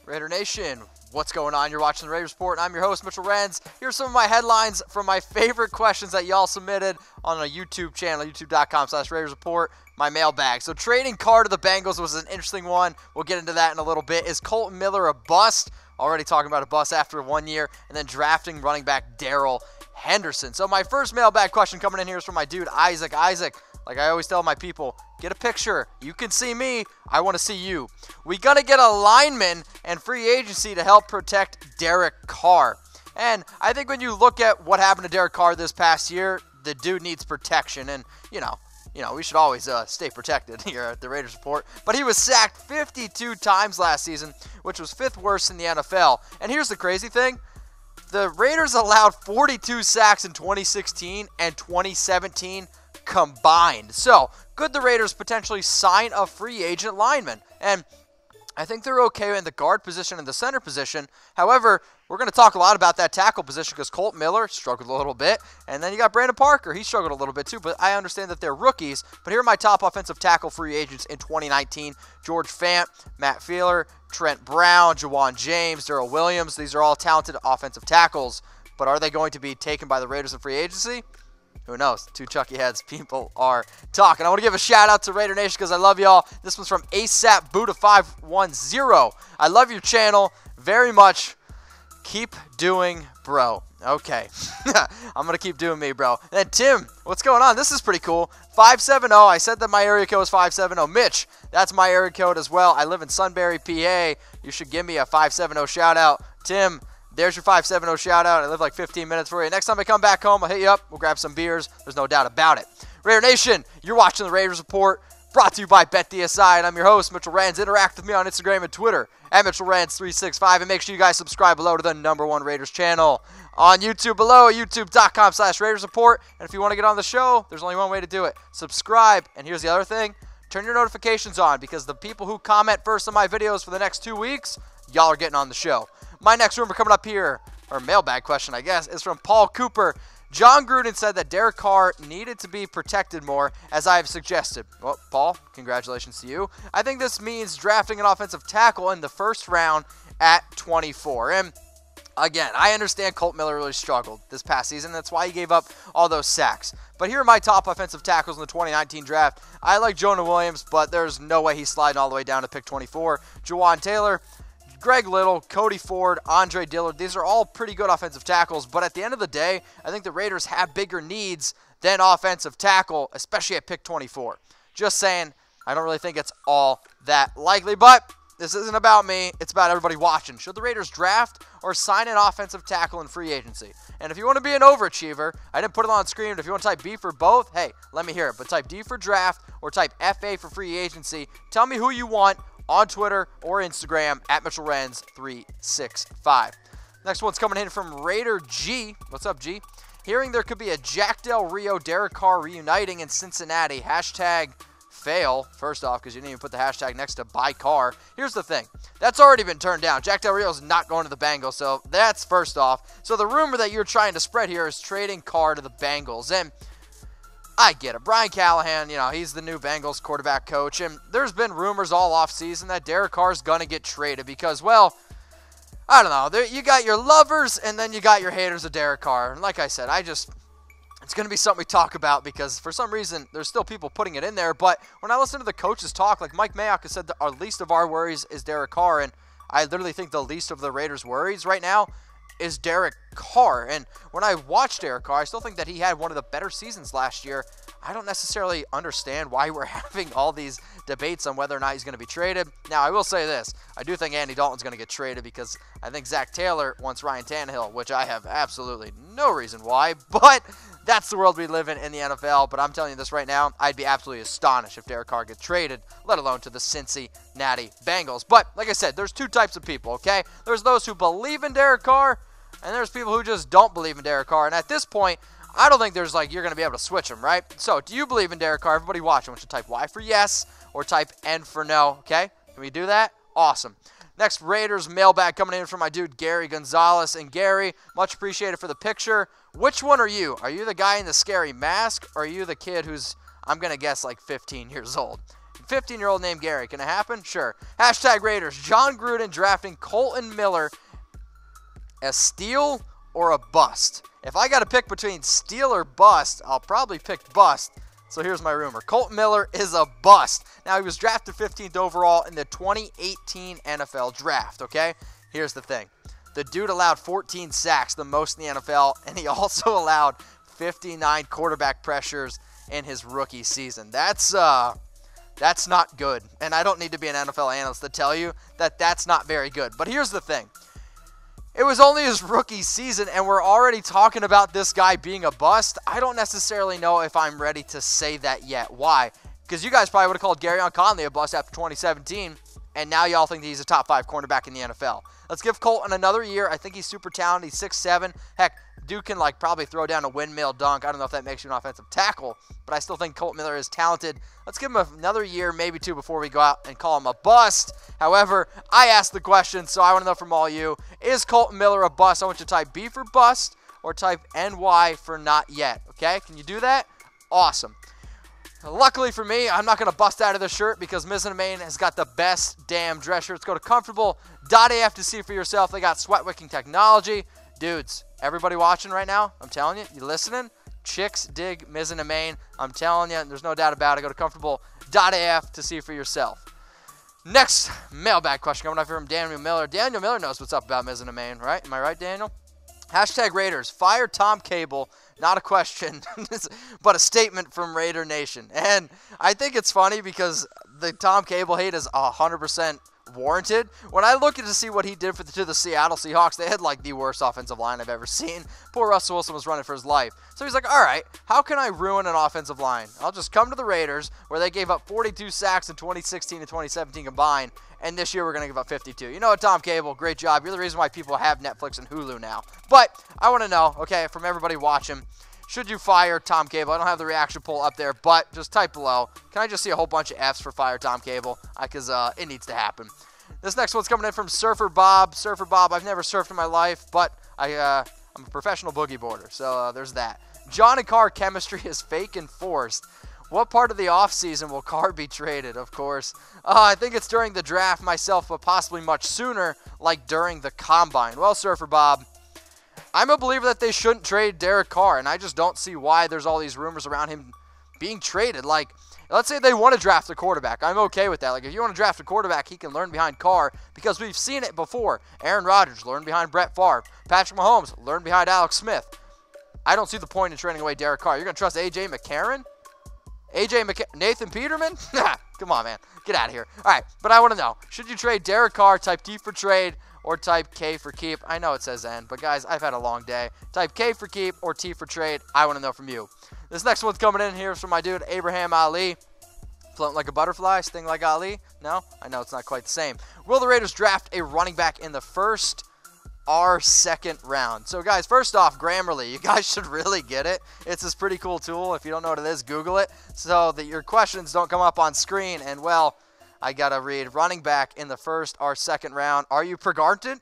Raider Nation, what's going on? You're watching the Raiders Report, and I'm your host, Mitchell Renz. Here's some of my headlines from my favorite questions that y'all submitted on a YouTube channel, youtube.com/Raiders Report, my mailbag. So trading Carr to the Bengals was an interesting one. We'll get into that in a little bit. Is Kolton Miller a bust? Already talking about a bust after 1 year. And then drafting running back Darrell Henderson. So my first mailbag question coming in here is from my dude, Isaac. Isaac, like I always tell my people, get a picture. You can see me. I want to see you. We got to get a lineman and free agency to help protect Derek Carr. And I think when you look at what happened to Derek Carr this past year, the dude needs protection. And, you know, we should always stay protected here at the Raiders Report. But he was sacked 52 times last season, which was 5th worst in the NFL. And here's the crazy thing. The Raiders allowed 42 sacks in 2016 and 2017 combined. So, could the Raiders potentially sign a free agent lineman? And I think they're okay in the guard position and the center position. However, we're going to talk a lot about that tackle position because Kolton Miller struggled a little bit. And then you got Brandon Parker. He struggled a little bit too, but I understand that they're rookies. But here are my top offensive tackle free agents in 2019. George Fant, Matt Feeler, Trent Brown, Jawan James, Darrell Williams. These are all talented offensive tackles. But are they going to be taken by the Raiders in free agency? Who knows? Two Chucky heads people are talking. I want to give a shout out to Raider Nation because I love y'all. This one's from ASAP Buddha 510. I love your channel very much. Keep doing, bro. Okay. I'm going to keep doing me, bro. And then Tim, what's going on? This is pretty cool. 570. I said that my area code is 570. Mitch, that's my area code as well. I live in Sunbury, PA. You should give me a 570 shout out. Tim, there's your 570 shout out. I live like 15 minutes for you. Next time I come back home, I'll hit you up. We'll grab some beers. There's no doubt about it. Raider Nation, you're watching the Raiders Report, brought to you by BetDSI, and I'm your host, Mitchell Renz. Interact with me on Instagram and Twitter at MitchellRenz365, and make sure you guys subscribe below to the #1 Raiders channel on YouTube below, youtube.com/Raiders Report. And if you want to get on the show, there's only one way to do it. Subscribe. And here's the other thing. Turn your notifications on because the people who comment first on my videos for the next 2 weeks, y'all are getting on the show. My next rumor coming up here, or mailbag question, I guess, is from Paul Cooper. John Gruden said that Derek Carr needed to be protected more, as I have suggested. Well, Paul, congratulations to you. I think this means drafting an offensive tackle in the first round at 24. And again, I understand Kolton Miller really struggled this past season. That's why he gave up all those sacks. But here are my top offensive tackles in the 2019 draft. I like Jonah Williams, but there's no way he's sliding all the way down to pick 24. Jawan Taylor, Greg Little, Cody Ford, Andre Dillard, these are all pretty good offensive tackles, but at the end of the day, I think the Raiders have bigger needs than offensive tackle, especially at pick 24. Just saying, I don't really think it's all that likely, but this isn't about me. It's about everybody watching. Should the Raiders draft or sign an offensive tackle in free agency? And if you want to be an overachiever, I didn't put it on screen, but if you want to type B for both, hey, let me hear it. But type D for draft or type FA for free agency. Tell me who you want on Twitter or Instagram at MitchellRenz365. Next one's coming in from Raider G. What's up, G? Hearing there could be a Jack Del Rio, Derek Carr reuniting in Cincinnati. Hashtag fail, first off, because you didn't even put the hashtag next to buy Carr. Here's the thing. That's already been turned down. Jack Del Rio is not going to the Bengals, so that's first off. So the rumor that you're trying to spread here is trading Carr to the Bengals. And I get it. Brian Callahan, he's the new Bengals quarterback coach, and there's been rumors all offseason that Derek Carr's going to get traded because, well, I don't know. You got your lovers, and then you got your haters of Derek Carr. And like I said, it's going to be something we talk about because for some reason there's still people putting it in there. But when I listen to the coaches talk, like Mike Mayock has said that our least of our worries is Derek Carr, and I literally think the least of the Raiders' worries right now is Derek Carr. And when I watch Derek Carr, I still think that he had one of the better seasons last year. I don't necessarily understand why we're having all these debates on whether or not he's going to be traded. Now, I will say this. I do think Andy Dalton's going to get traded because I think Zach Taylor wants Ryan Tannehill, which I have absolutely no reason why. But that's the world we live in the NFL. But I'm telling you this right now, I'd be absolutely astonished if Derek Carr gets traded, let alone to the Cincinnati Bengals. But like I said, there's two types of people, okay? There's those who believe in Derek Carr, and there's people who just don't believe in Derek Carr. And at this point, I don't think there's you're going to be able to switch him, right? So, do you believe in Derek Carr? Everybody watching, I want you to type Y for yes or type N for no, okay? Can we do that? Awesome. Next, Raiders mailbag coming in from my dude, Gary Gonzalez. And Gary, much appreciated for the picture. Which one are you? Are you the guy in the scary mask, or are you the kid who's I'm going to guess like 15 years old. 15-year-old named Gary. Can it happen? Sure. Hashtag Raiders. John Gruden drafting Kolton Miller. A steal or a bust? If I got to pick between steal or bust, I'll probably pick bust. So here's my rumor. Kolton Miller is a bust. Now, he was drafted 15th overall in the 2018 NFL draft, okay? Here's the thing. The dude allowed 14 sacks, the most in the NFL, and he also allowed 59 quarterback pressures in his rookie season. That's not good, and I don't need to be an NFL analyst to tell you that that's not very good. But here's the thing. It was only his rookie season, and we're already talking about this guy being a bust. I don't necessarily know if I'm ready to say that yet. Why? Because you guys probably would have called Garyon Conley a bust after 2017, and now y'all think that he's a top 5 cornerback in the NFL. Let's give Kolton another year. I think he's super talented. He's 6'7". Heck, dude can probably throw down a windmill dunk. I don't know if that makes you an offensive tackle, but I still think Kolton Miller is talented. Let's give him another year, maybe 2, before we go out and call him a bust. However, I asked the question, so I want to know from all you, is Kolton Miller a bust? I want you to type B for bust or type NY for not yet, okay? Can you do that? Awesome. Luckily for me, I'm not going to bust out of this shirt because Mizzen+Main has got the best damn dress shirts. Go to comfortable.af to see for yourself. They got sweat wicking technology. Dudes, everybody watching right now, I'm telling you, you listening? Chicks dig Mizzen+Main. I'm telling you, there's no doubt about it. Go to comfortable.af to see for yourself. Next mailbag question coming up here from Daniel Miller. Daniel Miller knows what's up about Mizzen+Main, right? Am I right, Daniel? Hashtag Raiders. Fire Tom Cable. Not a question, but a statement from Raider Nation. And I think it's funny because the Tom Cable hate is 100% warranted. When I look to see what he did to the Seattle Seahawks, they had the worst offensive line I've ever seen. Poor Russell Wilson was running for his life. So he's like, all right, how can I ruin an offensive line? I'll just come to the Raiders, where they gave up 42 sacks in 2016 and 2017 combined, and this year we're going to give up 52. You know what, Tom Cable, great job. You're the reason why people have Netflix and Hulu now. But I want to know, okay, from everybody watching, should you fire Tom Cable? I don't have the reaction poll up there, but just type below. Can I just see a whole bunch of Fs for fire Tom Cable? Because it needs to happen. This next one's coming in from Surfer Bob. Surfer Bob, I've never surfed in my life, but I'm a professional boogie boarder, so there's that. John and Carr chemistry is fake and forced. What part of the offseason will Carr be traded? Of course. I think it's during the draft myself, but possibly much sooner, like during the combine. Well, Surfer Bob, I'm a believer that they shouldn't trade Derek Carr, and I just don't see why there's all these rumors around him being traded. Let's say they want to draft a quarterback. I'm okay with that. If you want to draft a quarterback, he can learn behind Carr because we've seen it before. Aaron Rodgers learned behind Brett Favre. Patrick Mahomes learned behind Alex Smith. I don't see the point in trading away Derek Carr. You're going to trust A.J. McCarron? Nathan Peterman? Come on, man. Get out of here. All right, but I want to know, should you trade Derek Carr, type T for trade, or type K for keep? I know it says N, but guys, I've had a long day. Type K for keep or T for trade. I want to know from you. This next one's coming in here from my dude, Abraham Ali. Floating like a butterfly, sting like Ali? No? I know it's not quite the same. Will the Raiders draft a running back in the first or second round? So, guys, first off, Grammarly. You guys should really get it. It's this pretty cool tool. If you don't know what it is, Google it so that your questions don't come up on screen. And, well, I got to read running back in the first or second round. Are you pregnant?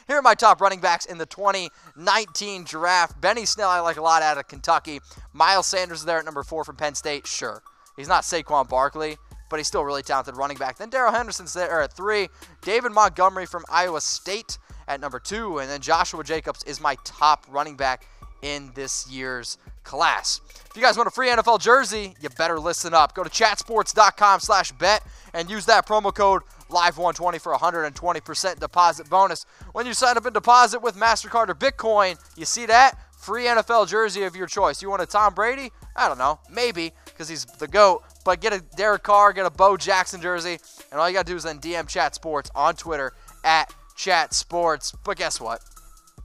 Here are my top running backs in the 2019 draft. Benny Snell, I like a lot out of Kentucky. Miles Sanders is there at number 4 from Penn State. Sure. He's not Saquon Barkley, but he's still a really talented running back. Then Darrell Henderson's there at 3. David Montgomery from Iowa State at number 2. And then Joshua Jacobs is my top running back in this year's class. If you guys want a free NFL jersey, you better listen up. Go to chatsports.com/bet and use that promo code LIVE120 for 120% deposit bonus. When you sign up and deposit with MasterCard or Bitcoin, you see that? Free NFL jersey of your choice. You want a Tom Brady? I don't know. Maybe, because he's the GOAT. But get a Derek Carr, get a Bo Jackson jersey, and all you got to do is then DM Chat Sports on Twitter at Chat Sports. But guess what?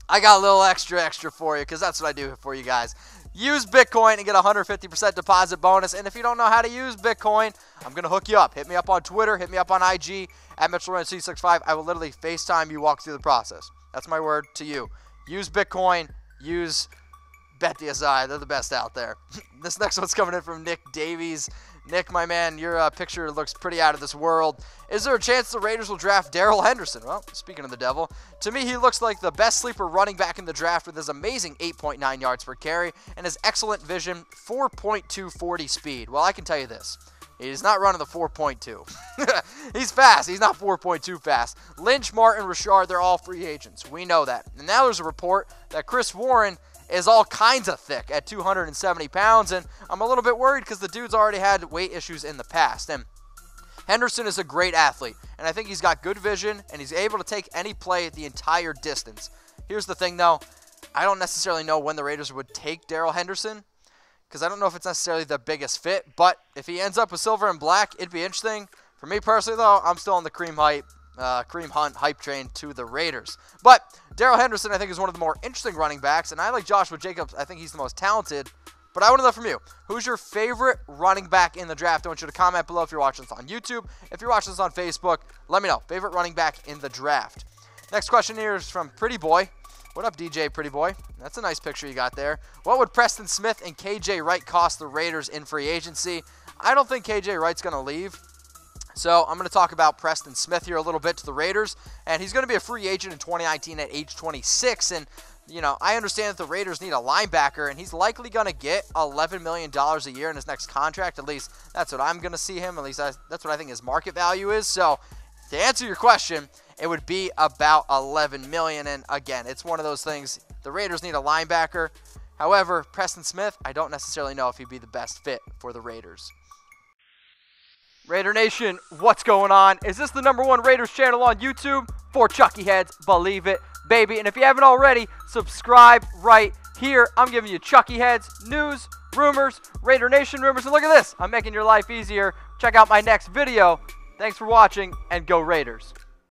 I got a little extra for you, because that's what I do for you guys. Use Bitcoin and get a 150% deposit bonus. And if you don't know how to use Bitcoin, I'm going to hook you up. Hit me up on Twitter. Hit me up on IG at MitchellRand665. I will literally FaceTime you walk through the process. That's my word to you. Use Bitcoin. Use BetDSI. They're the best out there. This next one's coming in from Nick Davies. Nick, my man, your picture looks pretty out of this world. Is there a chance the Raiders will draft Darrell Henderson? Well, speaking of the devil, to me he looks like the best sleeper running back in the draft with his amazing 8.9 yards per carry and his excellent vision, 4.240 speed. Well, I can tell you this. He's not running the 4.2. He's fast. He's not 4.2 fast. Lynch, Martin, Richard, they're all free agents. We know that. And now there's a report that Chris Warren is all kinds of thick at 270 pounds, and I'm a little bit worried because the dude's already had weight issues in the past. And Henderson is a great athlete, and I think he's got good vision, and he's able to take any play the entire distance. Here's the thing, though. I don't necessarily know when the Raiders would take Darrell Henderson, because I don't know if it's necessarily the biggest fit, but if he ends up with silver and black, it'd be interesting. For me personally, though, I'm still on the Cream Hunt hype train to the Raiders. But Darrell Henderson, I think, is one of the more interesting running backs, and I like Joshua Jacobs. I think he's the most talented. But I want to know from you, who's your favorite running back in the draft? I want you to comment below if you're watching this on YouTube. If you're watching this on Facebook, let me know. Favorite running back in the draft. Next question here is from Pretty Boy. What up, DJ Pretty Boy? That's a nice picture you got there. What would Preston Smith and KJ Wright cost the Raiders in free agency? I don't think KJ Wright's going to leave. So I'm going to talk about Preston Smith here a little bit to the Raiders. And he's going to be a free agent in 2019 at age 26. And, you know, I understand that the Raiders need a linebacker. And he's likely going to get $11 million a year in his next contract. At least that's what I'm going to see him. At least that's what I think his market value is. So to answer your question, it would be about $11 million. And again, it's one of those things. The Raiders need a linebacker. However, Preston Smith, I don't necessarily know if he'd be the best fit for the Raiders. Raider Nation, what's going on? Is this the #1 Raiders channel on YouTube? For Chucky Heads, believe it, baby. And if you haven't already, subscribe right here. I'm giving you Chucky Heads, news, rumors, Raider Nation rumors. And look at this. I'm making your life easier. Check out my next video. Thanks for watching, and go Raiders.